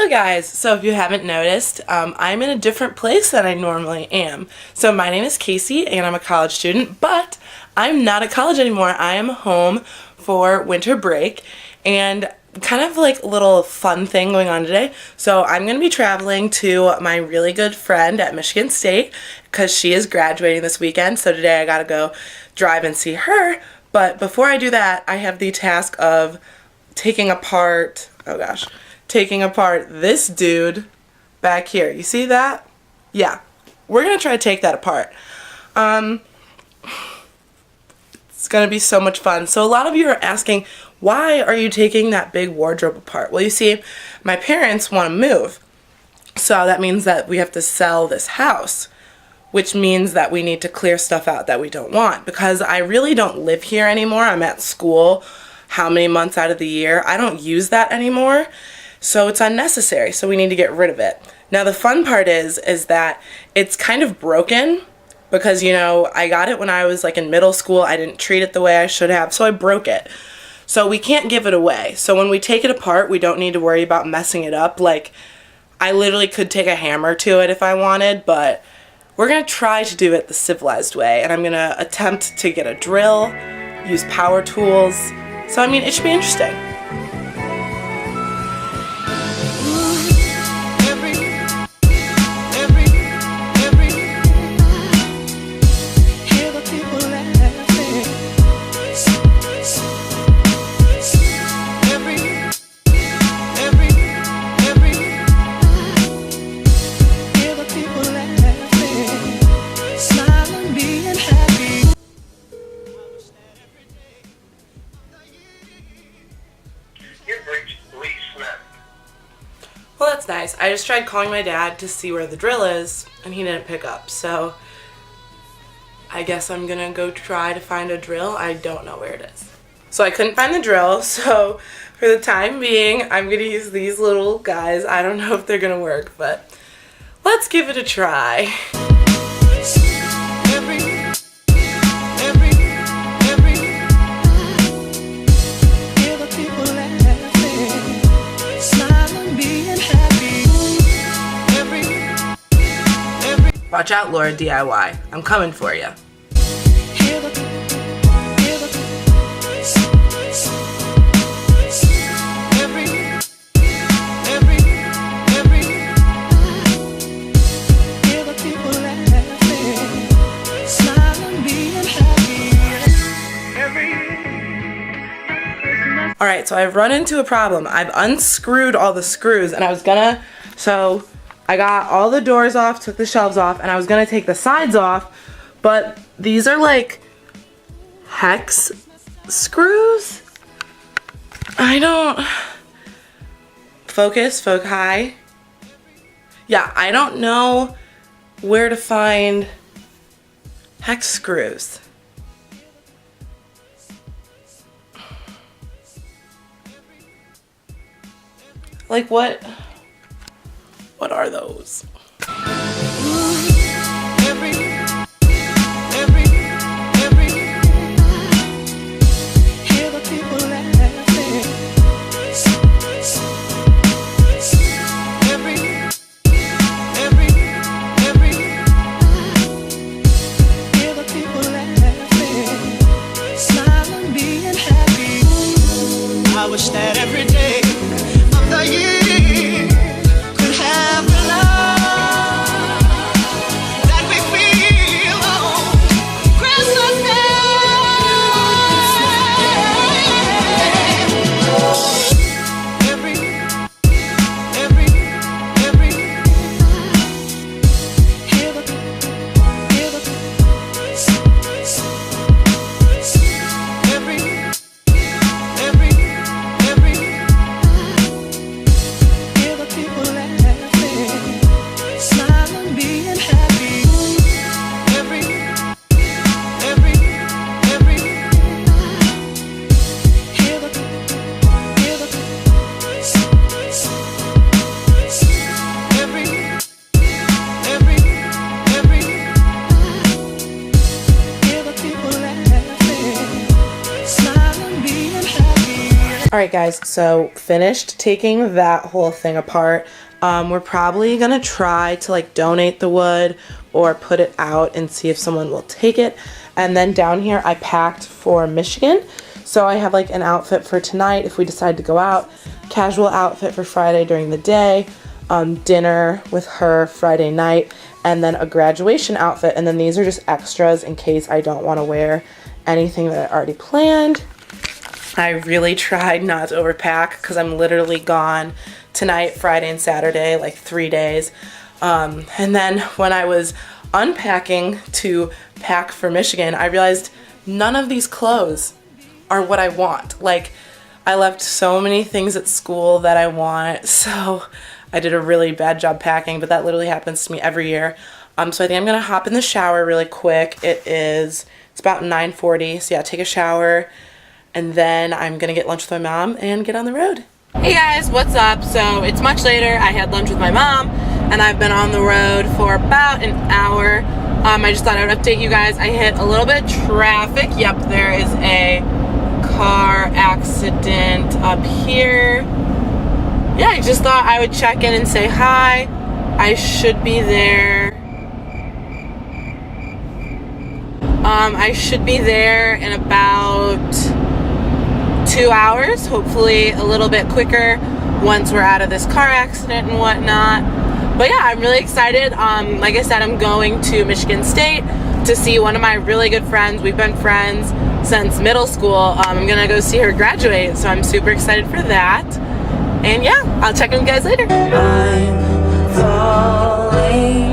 guys, so if you haven't noticed, I'm in a different place than I normally am. So my name is Casey and I'm a college student, but I'm not at college anymore. I am home for winter break and kind of like a little fun thing going on today. So I'm going to be traveling to my really good friend at Michigan State because she is graduating this weekend. So today I got to go drive and see her. But before I do that, I have the task of taking apart this dude back here. You see that? Yeah. We're going to try to take that apart. It's going to be so much fun. So a lot of you are asking, why are you taking that big wardrobe apart? Well, you see, my parents want to move. So that means that we have to sell this house, which means that we need to clear stuff out that we don't want, because I really don't live here anymore. I'm at school how many months out of the year. I don't use that anymore. So it's unnecessary, so we need to get rid of it. Now the fun part is that it's kind of broken because, you know, I got it when I was like in middle school. I didn't treat it the way I should have, so I broke it. So we can't give it away. So when we take it apart, we don't need to worry about messing it up. Like, I literally could take a hammer to it if I wanted, but we're gonna try to do it the civilized way, and I'm gonna attempt to get a drill, use power tools. So I mean, it should be interesting. Well, that's nice. I just tried calling my dad to see where the drill is, and he didn't pick up. So I guess I'm gonna go try to find a drill. I don't know where it is. So I couldn't find the drill, so for the time being, I'm gonna use these little guys. I don't know if they're gonna work, but let's give it a try. Watch out, Laura DIY. I'm coming for you. Alright, so I've run into a problem. I've unscrewed all the screws, and I got all the doors off, took the shelves off, and I was gonna take the sides off, but these are like hex screws. I don't... Foci. Yeah, I don't know where to find hex screws. Like what are those? I wish that every day of the year could have the love Alright guys, so finished taking that whole thing apart. We're probably gonna try to like donate the wood or put it out and see if someone will take it. And then down here I packed for Michigan. So I have like an outfit for tonight if we decide to go out, casual outfit for Friday during the day, dinner with her Friday night, and then a graduation outfit. And then these are just extras in case I don't want to wear anything that I already planned. I really tried not to overpack because I'm literally gone tonight, Friday, and Saturday, like 3 days. And then when I was unpacking to pack for Michigan, I realized none of these clothes are what I want. Like, I left so many things at school that I want, so I did a really bad job packing, but that literally happens to me every year. So I think I'm gonna hop in the shower really quick. It's about 9:40, so yeah, take a shower, and then I'm gonna get lunch with my mom and get on the road. Hey guys, what's up? So it's much later. I had lunch with my mom, and I've been on the road for about an hour. I just thought I would update you guys. I hit a little bit of traffic. Yep, there is a car accident up here. Yeah, I just thought I would check in and say hi. I should be there. I should be there in about 2 hours, hopefully a little bit quicker once we're out of this car accident and whatnot. But yeah, I'm really excited. Like I said, I'm going to Michigan State to see one of my really good friends. We've been friends since middle school. I'm gonna go see her graduate, so I'm super excited for that. And yeah, I'll check in with you guys later. I'm falling.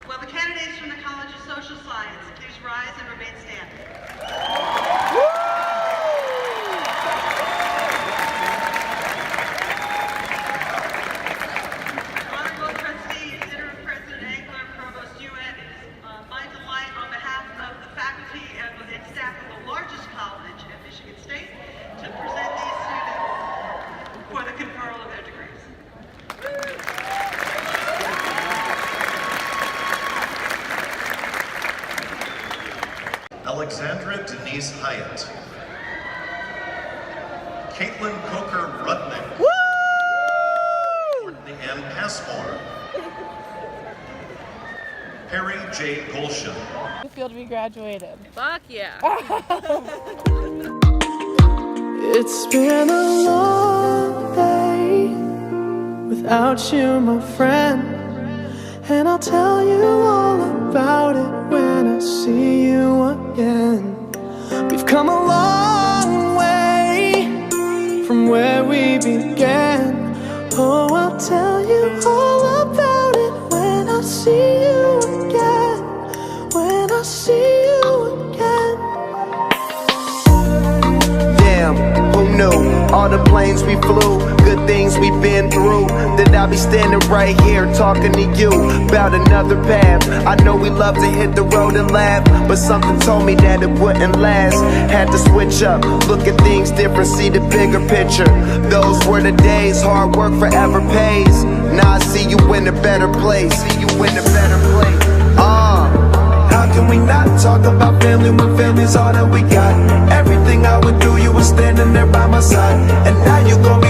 Will the candidates from the College of Social Science please rise and remain standing? Honorable Trustee, Interim President Angler, Provost Hewitt, it is my delight on behalf of the faculty and staff of the largest college at Michigan State to present these students for the conferral of their degrees. Alexandra Denise Hyatt, Caitlin Coker Rudnick, Courtney Ann Passmore, Harry J. Golshan. I feel to be graduated. Fuck yeah. It's been a long day without you, my friend, and I'll tell you all about it when I see you again. We've come a long way from where we began. Oh, I'll tell you all about it when I see you again. When I see you again. Damn, who knew? All the planes we flew, good things we've been through, that I'll be standing right here talking to you about another path. I know we love to hit the road and laugh, but something told me that it wouldn't last. Had to switch up, look at things different, see the bigger picture. Those were the days, hard work forever pays. Now I see you in a better place. See you in a better place. How can we not talk about family when family's all that we got? Everything I would do, you were standing there by my side, and now you gon' be